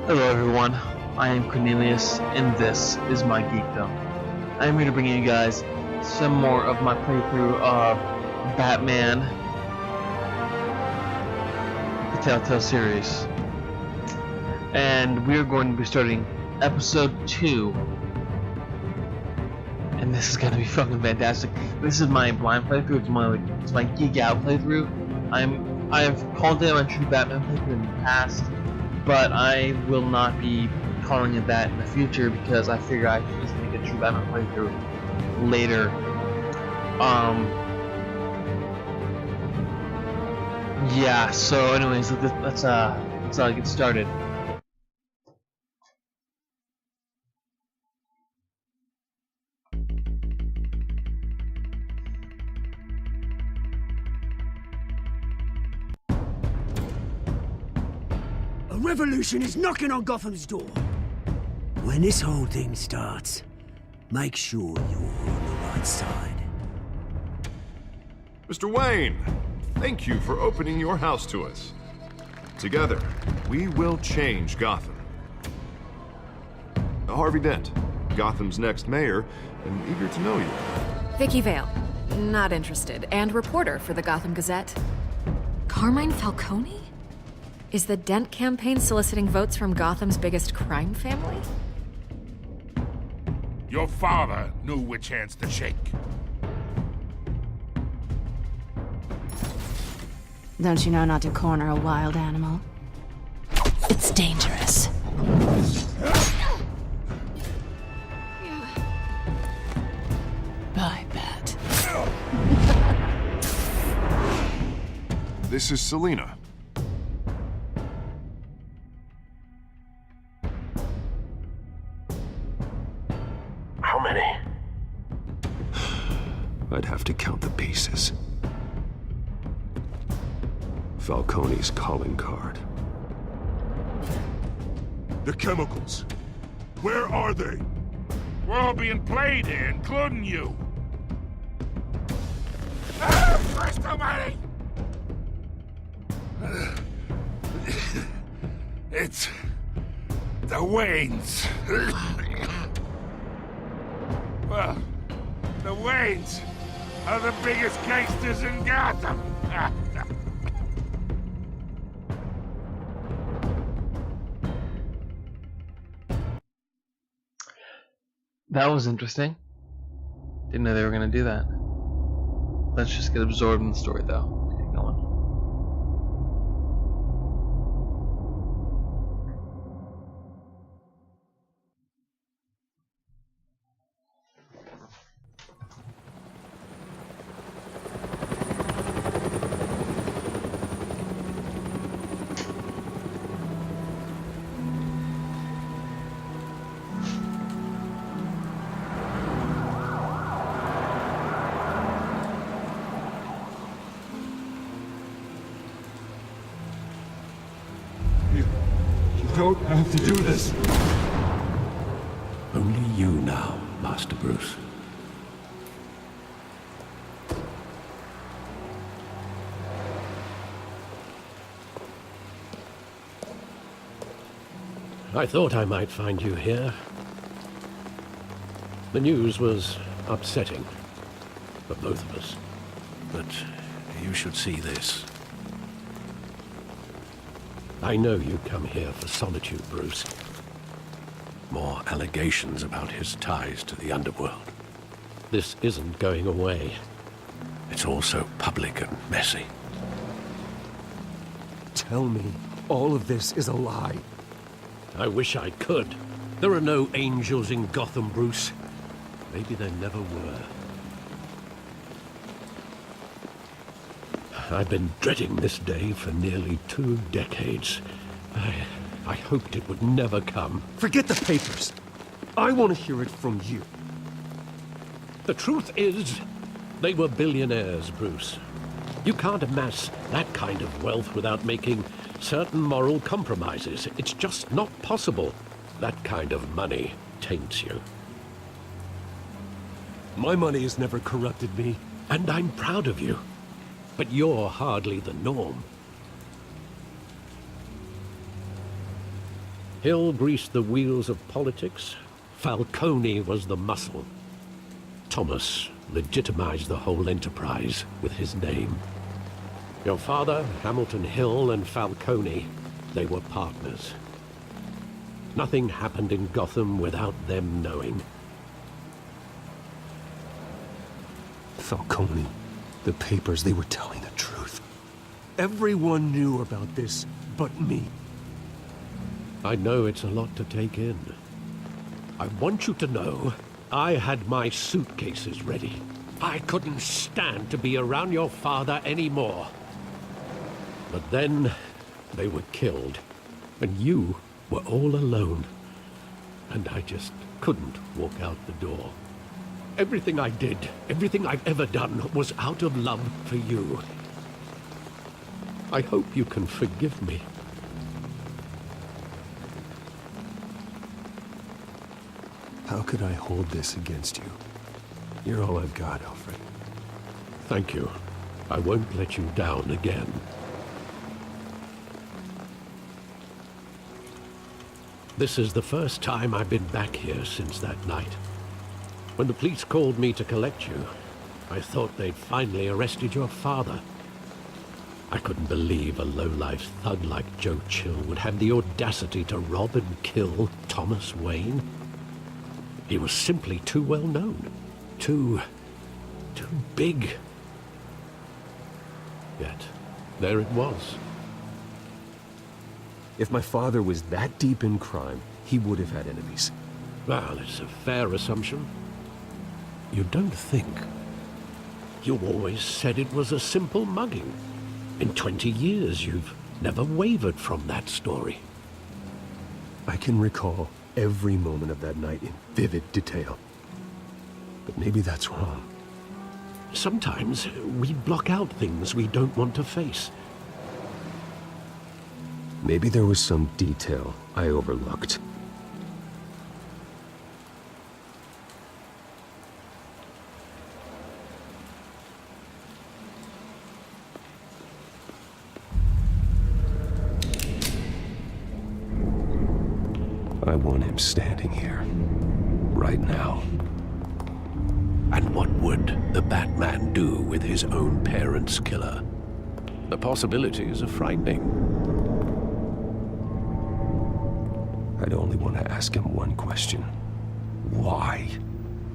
Hello everyone, I am Cornelius, and this is my geekdom. I am here to bring you guys some more of my playthrough of Batman, the Telltale series. And we are going to be starting episode 2. And this is going to be fucking fantastic. This is my blind playthrough, it's my geek out playthrough. I've called it my true Batman playthrough in the past, but I will not be calling it that in the future because I figure I can just make a true Batman playthrough later. Yeah, so anyways, let's get started. A revolution is knocking on Gotham's door. When this whole thing starts, make sure you're on the right side. Mr. Wayne, thank you for opening your house to us. Together, we will change Gotham. Harvey Dent, Gotham's next mayor, and eager to know you. Vicky Vale, not interested, and reporter for the Gotham Gazette. Carmine Falcone? Is the Dent campaign soliciting votes from Gotham's biggest crime family? Your father knew which hands to shake. Don't you know not to corner a wild animal? It's dangerous. I bet. This is Selina. How many? I'd have to count the pieces. Falcone's calling card. The chemicals. Where are they? We're all being played here, including you. Christ almighty! It's the Waynes. Well, the Waynes are the biggest gangsters in Gotham. That was interesting. Didn't know they were gonna do that. Let's just get absorbed in the story though. Let's get going. You don't have to do this. Only you now, Master Bruce. I thought I might find you here. The news was upsetting for both of us. But you should see this. I know you come here for solitude, Bruce. More allegations about his ties to the underworld. This isn't going away. It's all so public and messy. Tell me all of this is a lie. I wish I could. There are no angels in Gotham, Bruce. Maybe there never were. I've been dreading this day for nearly 2 decades. I hoped it would never come. Forget the papers. I want to hear it from you. The truth is, they were billionaires, Bruce. You can't amass that kind of wealth without making certain moral compromises. It's just not possible. That kind of money taints you. My money has never corrupted me. And I'm proud of you. But you're hardly the norm. Hill greased the wheels of politics. Falcone was the muscle. Thomas legitimized the whole enterprise with his name. Your father, Hamilton Hill, and Falcone, they were partners. Nothing happened in Gotham without them knowing. Falcone, the papers, they were telling the truth. Everyone knew about this but me. I know it's a lot to take in. I want you to know I had my suitcases ready. I couldn't stand to be around your father anymore. But then they were killed, and you were all alone. And I just couldn't walk out the door. Everything I did, everything I've ever done, was out of love for you. I hope you can forgive me. How could I hold this against you? You're all I've got, Alfred. Thank you. I won't let you down again. This is the first time I've been back here since that night. When the police called me to collect you, I thought they'd finally arrested your father. I couldn't believe a low-life thug like Joe Chill would have the audacity to rob and kill Thomas Wayne. He was simply too well known. Too big. Yet, there it was. If my father was that deep in crime, he would have had enemies. Well, it's a fair assumption. You don't think. You always said it was a simple mugging. In 20 years, you've never wavered from that story. I can recall every moment of that night in vivid detail. But maybe that's wrong. Sometimes we block out things we don't want to face. Maybe there was some detail I overlooked. I want him standing here, right now. And what would the Batman do with his own parents' killer? The possibilities are frightening. I'd only want to ask him one question. Why?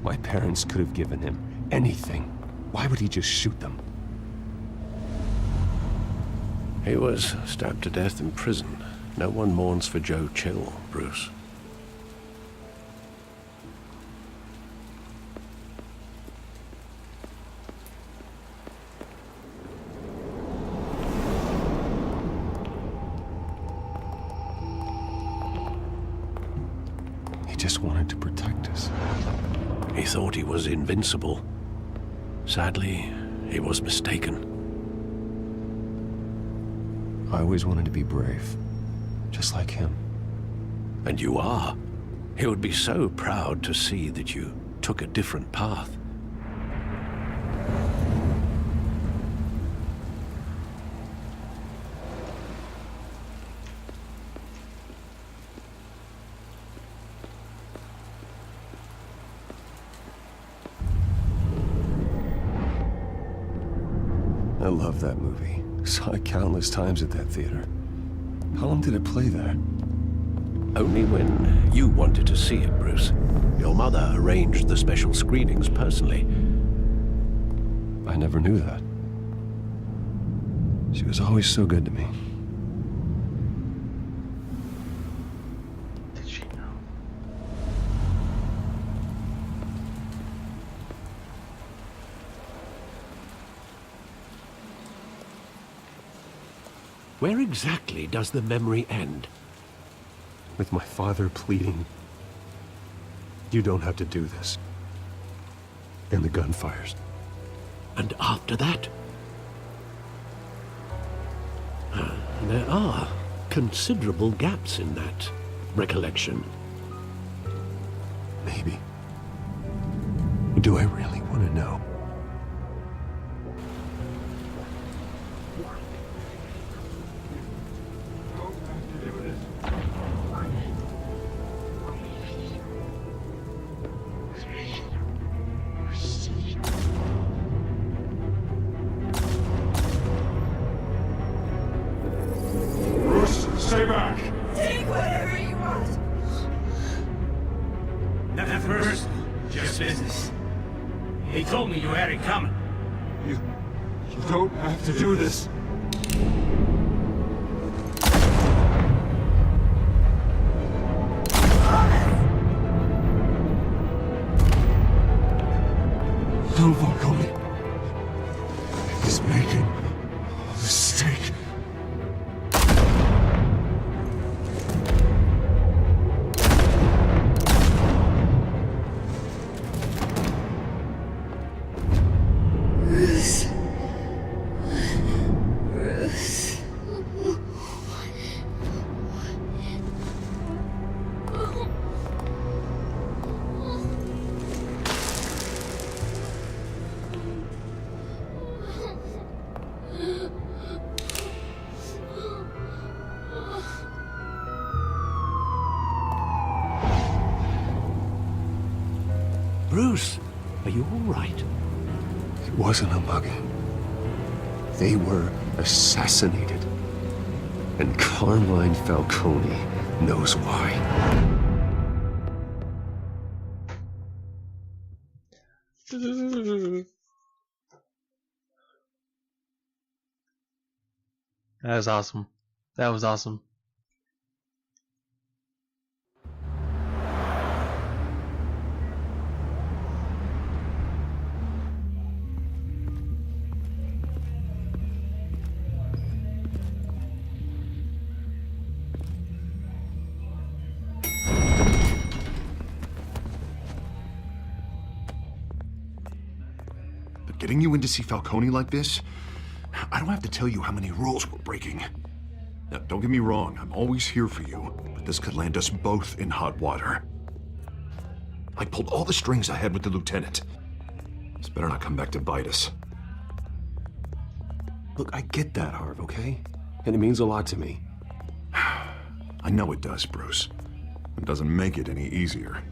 My parents could have given him anything. Why would he just shoot them? He was stabbed to death in prison. No one mourns for Joe Chill, Bruce. He just wanted to protect us. He thought he was invincible. Sadly, he was mistaken. I always wanted to be brave, just like him. And you are. He would be so proud to see that you took a different path. I love that movie. Saw it countless times at that theater. How long did it play there? Only when you wanted to see it, Bruce. Your mother arranged the special screenings personally. I never knew that. She was always so good to me. Did she know? Where exactly does the memory end? With my father pleading, "You don't have to do this." And the gunfires. And after that? There are considerable gaps in that recollection. Maybe. Do I really want to know? Nothing personal, just business. He told me you had it coming. You don't have to do this. No, Falcone. He's making a mistake. Bruce, are you all right? It wasn't a mugging. They were assassinated. And Carmine Falcone knows why. That was awesome. That was awesome. But getting you in to see Falcone like this, I don't have to tell you how many rules we're breaking. Now, don't get me wrong, I'm always here for you, but this could land us both in hot water. I pulled all the strings I had with the lieutenant. This better not come back to bite us. Look, I get that, Harv, okay? And it means a lot to me. I know it does, Bruce. It doesn't make it any easier.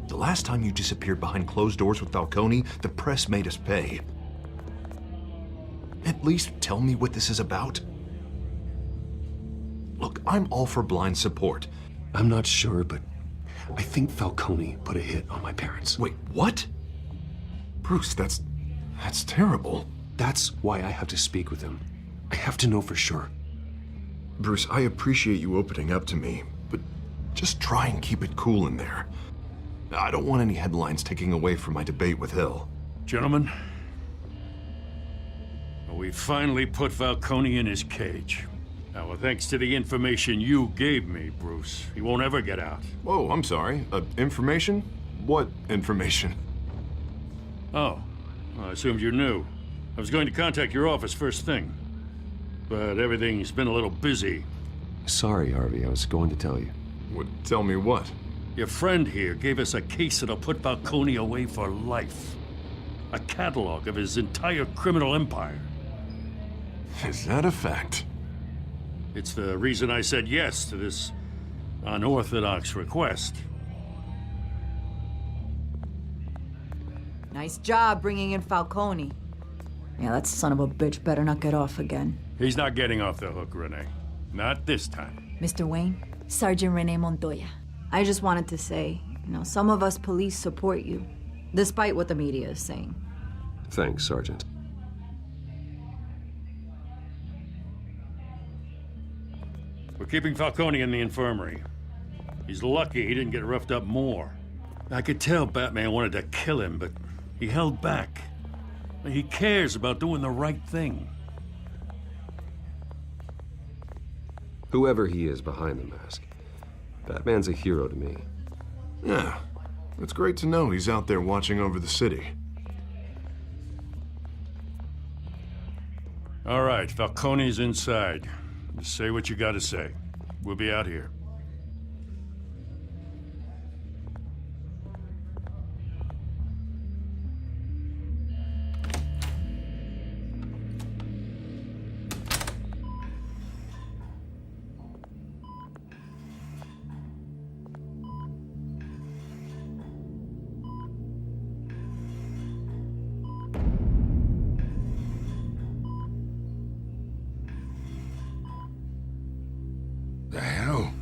The last time you disappeared behind closed doors with Falcone, the press made us pay. At least tell me what this is about. Look, I'm all for blind support. I'm not sure, but I think Falcone put a hit on my parents. Wait, what? Bruce, that's terrible. That's why I have to speak with him. I have to know for sure. Bruce, I appreciate you opening up to me, but just try and keep it cool in there. I don't want any headlines taking away from my debate with Hill. Gentlemen, we finally put Falcone in his cage. Now, well, thanks to the information you gave me, Bruce, he won't ever get out. Whoa, I'm sorry. Information? What information? Oh, well, I assumed you knew. I was going to contact your office first thing, but everything's been a little busy. Sorry, Harvey, I was going to tell you. Tell me what? Your friend here gave us a case that'll put Falcone away for life. A catalog of his entire criminal empire. Is that a fact? It's the reason I said yes to this unorthodox request. Nice job bringing in Falcone. Yeah, that son of a bitch better not get off again. He's not getting off the hook, Renee. Not this time. Mr. Wayne, Sergeant Renee Montoya. I just wanted to say, some of us police support you, despite what the media is saying. Thanks, Sergeant. We're keeping Falcone in the infirmary. He's lucky he didn't get roughed up more. I could tell Batman wanted to kill him, but he held back. He cares about doing the right thing. Whoever he is behind the mask, Batman's a hero to me. Yeah, it's great to know he's out there watching over the city. All right, Falcone's inside. Just say what you gotta say. We'll be out here. The hell?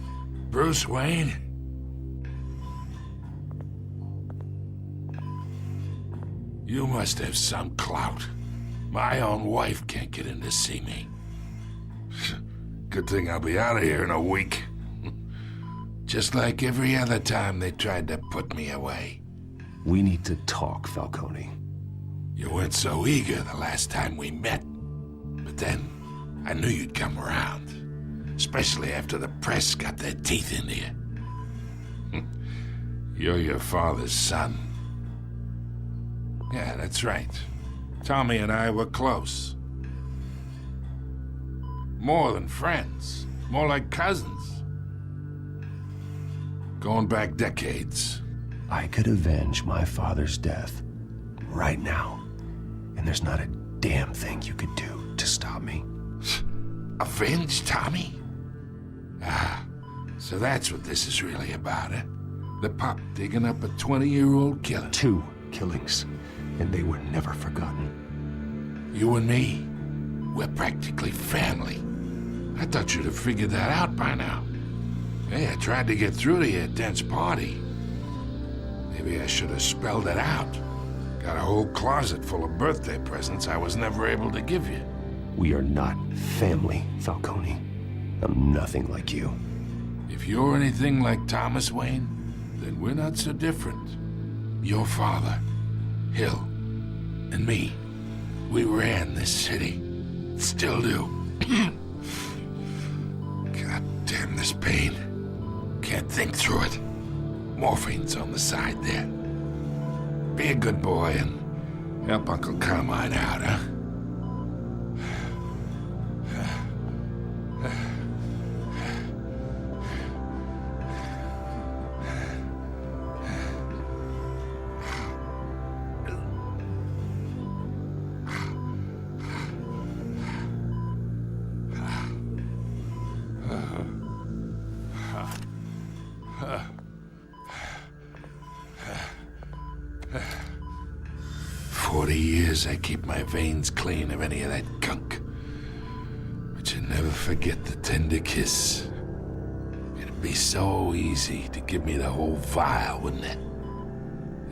Bruce Wayne? You must have some clout. My own wife can't get in to see me. Good thing I'll be out of here in a week. Just like every other time they tried to put me away. We need to talk, Falcone. You weren't so eager the last time we met. But then, I knew you'd come around. Especially after the press got their teeth into you. You're your father's son. Yeah, that's right. Tommy and I were close. More than friends. More like cousins. Going back decades. I could avenge my father's death right now. And there's not a damn thing you could do to stop me. Avenge Tommy? Ah, so that's what this is really about, eh? The pup digging up a 20-year-old killer. 2 killings, and they were never forgotten. You and me, we're practically family. I thought you'd have figured that out by now. Hey, I tried to get through to you at Dent's party. Maybe I should have spelled it out. Got a whole closet full of birthday presents I was never able to give you. We are not family, Falcone. I'm nothing like you. If you're anything like Thomas Wayne, then we're not so different. Your father, Hill, and me, we ran this city. Still do. God damn this pain. Can't think through it. Morphine's on the side there. Be a good boy and help Uncle Carmine out, huh? I keep my veins clean of any of that gunk. But you never forget the tender kiss. It'd be so easy to give me the whole vial, wouldn't it?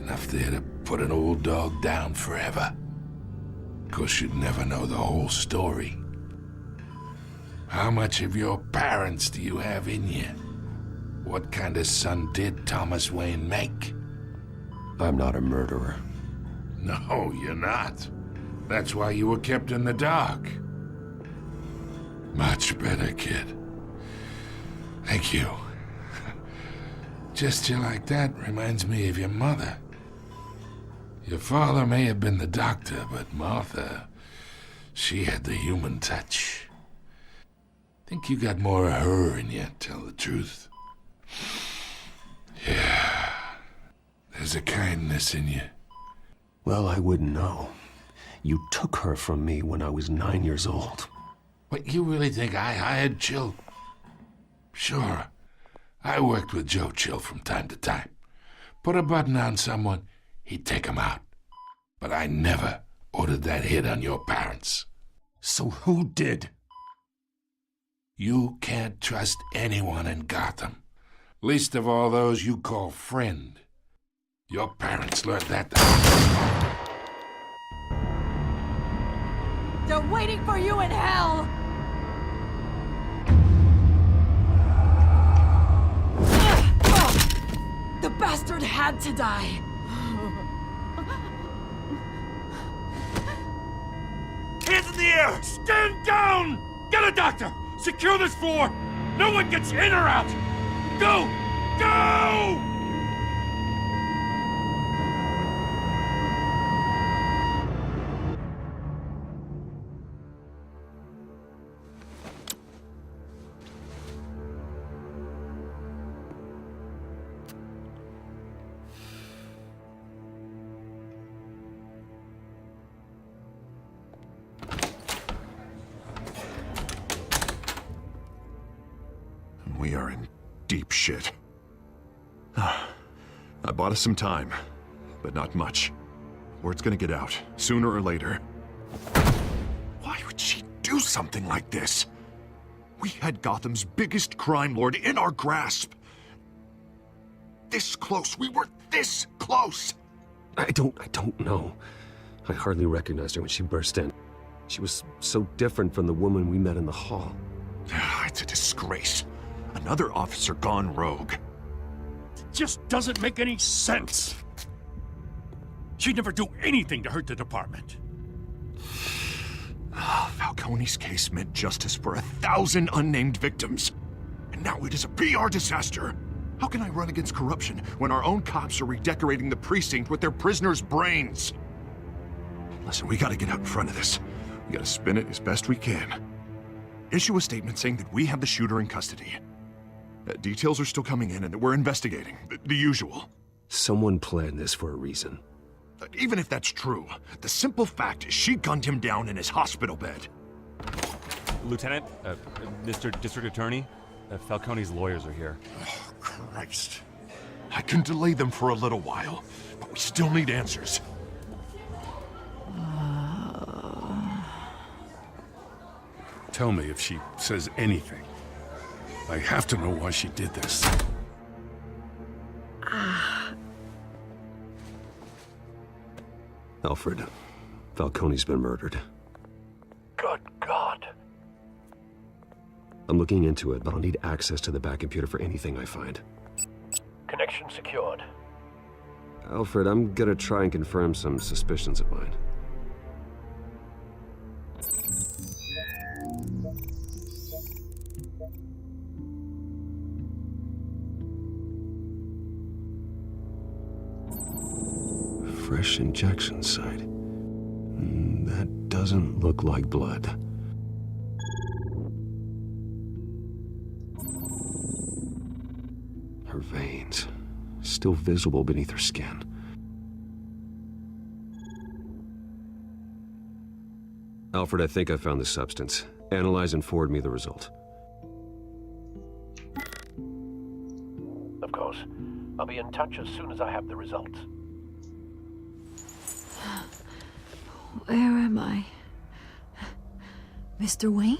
Enough there to put an old dog down forever. Of course, you'd never know the whole story. How much of your parents do you have in you? What kind of son did Thomas Wayne make? I'm not a murderer. No, you're not. That's why you were kept in the dark. Much better, kid. Thank you. Gesture like that reminds me of your mother. Your father may have been the doctor, but Martha, she had the human touch. Think you got more of her in you, tell the truth. Yeah. There's a kindness in you. Well, I wouldn't know. You took her from me when I was 9 years old. What, you really think I hired Chill? Sure. I worked with Joe Chill from time to time. Put a button on someone, he'd take him out. But I never ordered that hit on your parents. So who did? You can't trust anyone in Gotham. Least of all those you call friend. Your parents learned that. They're waiting for you in hell! The bastard had to die! Hands in the air! Stand down! Get a doctor! Secure this floor! No one gets in or out! Go! Go! We are in deep shit. I bought us some time, but not much. Word's gonna get out, sooner or later. Why would she do something like this? We had Gotham's biggest crime lord in our grasp. This close. We were this close. I don't know. I hardly recognized her when she burst in. She was so different from the woman we met in the hall. It's a disgrace. Another officer gone rogue. It just doesn't make any sense. She'd never do anything to hurt the department. Falcone's case meant justice for 1,000 unnamed victims. And now it is a PR disaster. How can I run against corruption when our own cops are redecorating the precinct with their prisoners' brains? Listen, we gotta get out in front of this. We gotta spin it as best we can. Issue a statement saying that we have the shooter in custody. Details are still coming in and that we're investigating. The usual. Someone planned this for a reason. Even if that's true, the simple fact is she gunned him down in his hospital bed. Lieutenant, Mr. District Attorney, Falcone's lawyers are here. Oh, Christ. I can delay them for a little while, but we still need answers. Tell me if she says anything. I have to know why she did this. Alfred, Falcone's been murdered. Good God. I'm looking into it, but I'll need access to the back computer for anything I find. Connection secured. Alfred, I'm gonna try and confirm some suspicions of mine. Fresh injection site. That doesn't look like blood. Her veins, still visible beneath her skin. Alfred, I think I found the substance. Analyze and forward me the result. Of course. I'll be in touch as soon as I have the results. Where am I? Mr. Wayne?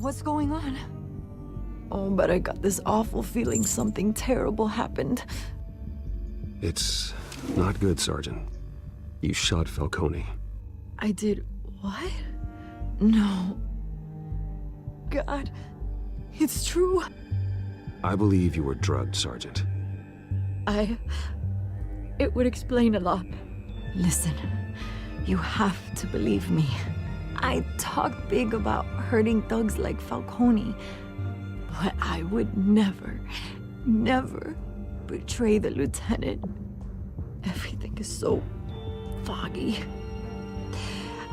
What's going on? Oh, but I got this awful feeling something terrible happened. It's not good, Sergeant. You shot Falcone. I did what? No. God, it's true. I believe you were drugged, Sergeant. It would explain a lot. Listen, you have to believe me. I talked big about hurting thugs like Falcone, but I would never, never betray the lieutenant. Everything is so foggy.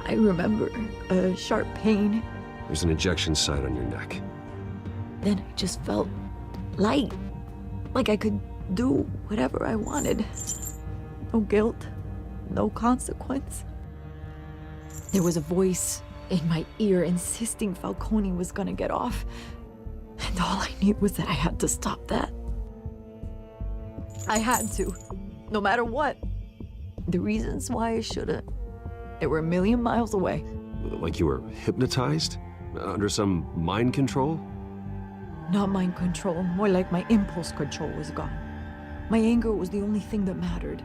I remember a sharp pain. There's an injection site on your neck. Then I just felt light, like I could do whatever I wanted. No guilt, no consequence. There was a voice in my ear insisting Falcone was gonna get off. And all I knew was that I had to stop that. I had to, no matter what. The reasons why I shouldn't, they were a million miles away. Like you were hypnotized? Under some mind control? Not mind control, more like my impulse control was gone. My anger was the only thing that mattered.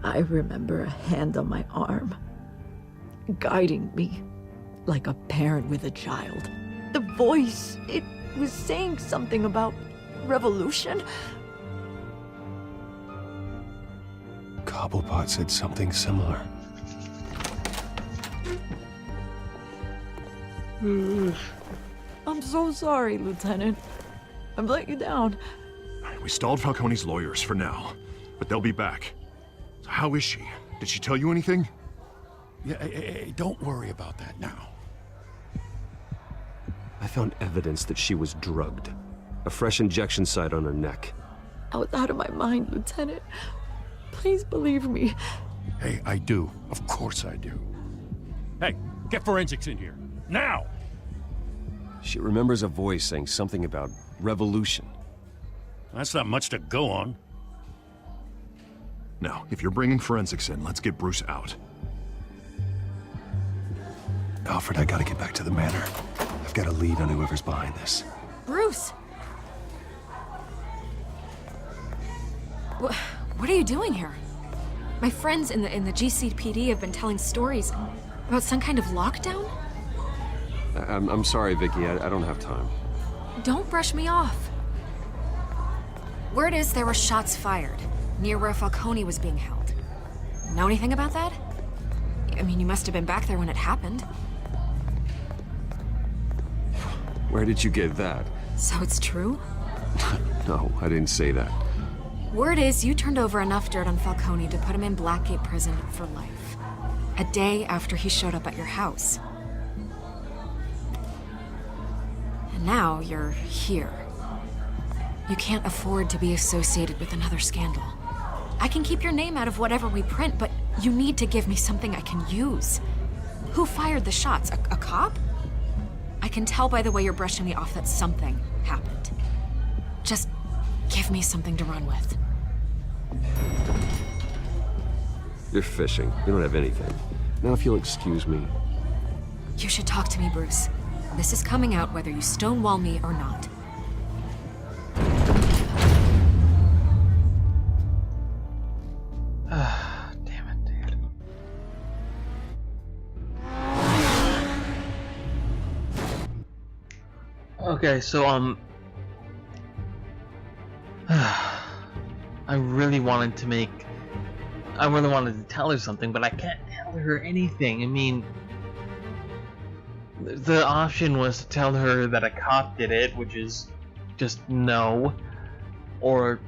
I remember a hand on my arm, guiding me like a parent with a child. The voice, it was saying something about revolution. Cobblepot said something similar. I'm so sorry, Lieutenant. I've let you down. We stalled Falcone's lawyers for now, but they'll be back. So how is she? Did she tell you anything? Yeah, hey, don't worry about that now. I found evidence that she was drugged. A fresh injection site on her neck. I was out of my mind, Lieutenant. Please believe me. Hey, I do. Of course I do. Hey, get forensics in here. Now! She remembers a voice saying something about revolution. That's not much to go on. Now, if you're bringing forensics in, let's get Bruce out. Alfred, I gotta get back to the manor. I've got a lead on whoever's behind this. Bruce! What are you doing here? My friends in the GCPD have been telling stories about some kind of lockdown? I'm sorry, Vicky. I don't have time. Don't brush me off. Word is there were shots fired near where Falcone was being held. Know anything about that? I mean, you must have been back there when it happened. Where did you get that? So it's true? No, I didn't say that. Word is you turned over enough dirt on Falcone to put him in Blackgate Prison for life. A day after he showed up at your house. And now you're here. You can't afford to be associated with another scandal. I can keep your name out of whatever we print, but you need to give me something I can use. Who fired the shots? A cop? I can tell by the way you're brushing me off that something happened. Just give me something to run with. You're fishing. You don't have anything. Now if you'll excuse me. You should talk to me, Bruce. This is coming out whether you stonewall me or not. Damn it, dude. Okay, so, I really wanted to tell her something, but I can't tell her anything. I mean, the option was to tell her that a cop did it, which is just no, or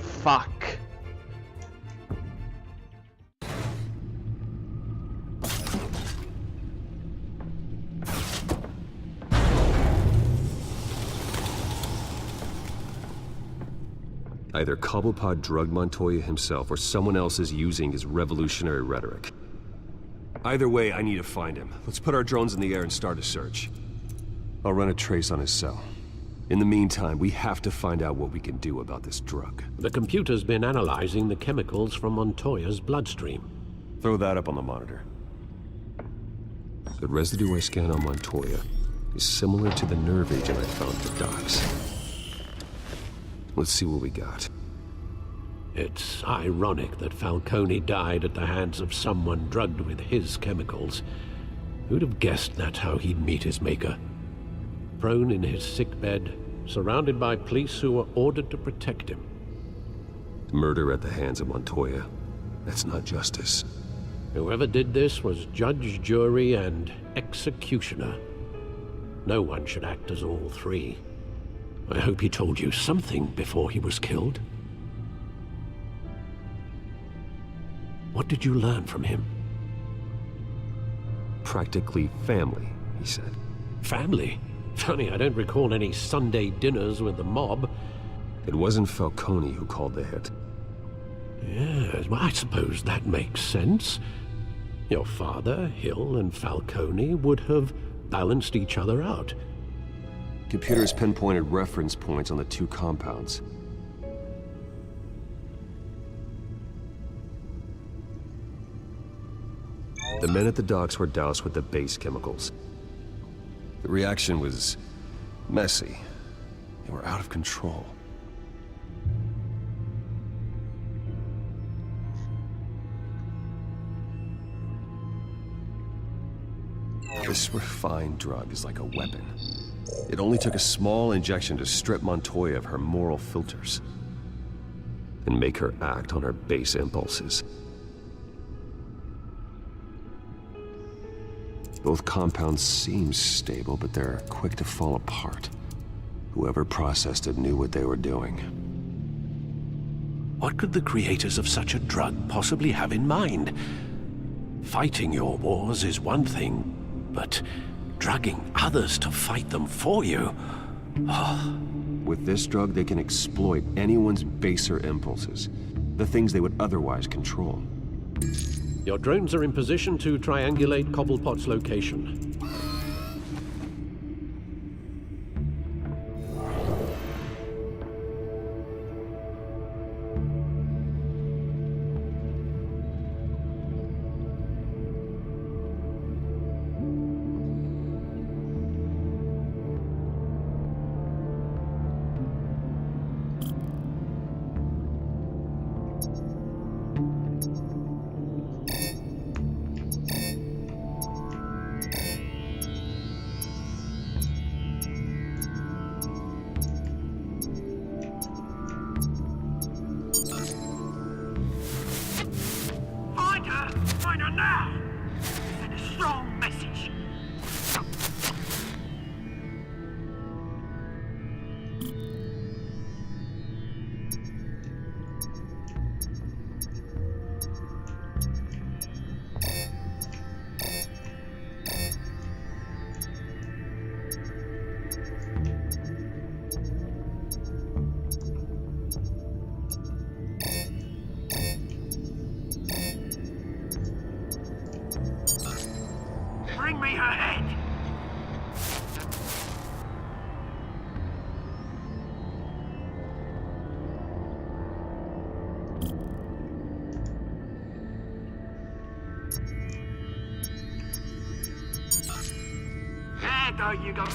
fuck. Either Cobblepot drugged Montoya himself or someone else is using his revolutionary rhetoric. Either way, I need to find him. Let's put our drones in the air and start a search. I'll run a trace on his cell. In the meantime, we have to find out what we can do about this drug. The computer's been analyzing the chemicals from Montoya's bloodstream. Throw that up on the monitor. The residue I scanned on Montoya is similar to the nerve agent I found at the docks. Let's see what we got. It's ironic that Falcone died at the hands of someone drugged with his chemicals. Who'd have guessed that's how he'd meet his maker? Prone in his sickbed, surrounded by police who were ordered to protect him. Murder at the hands of Montoya. That's not justice. Whoever did this was judge, jury, and executioner. No one should act as all three. I hope he told you something before he was killed. What did you learn from him? Practically family, he said. Family? Funny, I don't recall any Sunday dinners with the mob. It wasn't Falcone who called the hit. Yes, well, I suppose that makes sense. Your father, Hill, and Falcone would have balanced each other out. Computers pinpointed reference points on the two compounds. The men at the docks were doused with the base chemicals. The reaction was messy. They were out of control. This refined drug is like a weapon. It only took a small injection to strip Montoya of her moral filters and make her act on her base impulses. Both compounds seem stable, but they're quick to fall apart. Whoever processed it knew what they were doing. What could the creators of such a drug possibly have in mind? Fighting your wars is one thing, but drugging others to fight them for you? Oh. With this drug, they can exploit anyone's baser impulses, the things they would otherwise control. Your drones are in position to triangulate Cobblepot's location. Now! Send a strong message. Bring me her head! There you go.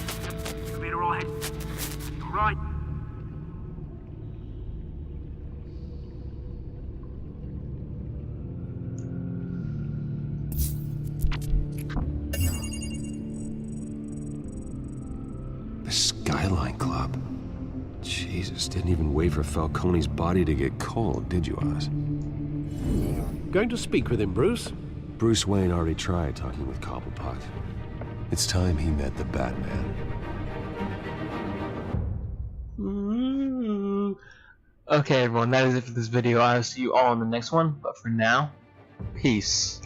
You'll be alright. Alright. The Skyline Club. Jesus, didn't even wait for Falcone's body to get cold, did you, Oz? Going to speak with him, Bruce? Bruce Wayne already tried talking with Cobblepot. It's time he met the Batman. Okay, everyone, that is it for this video. I'll see you all in the next one, but for now, peace.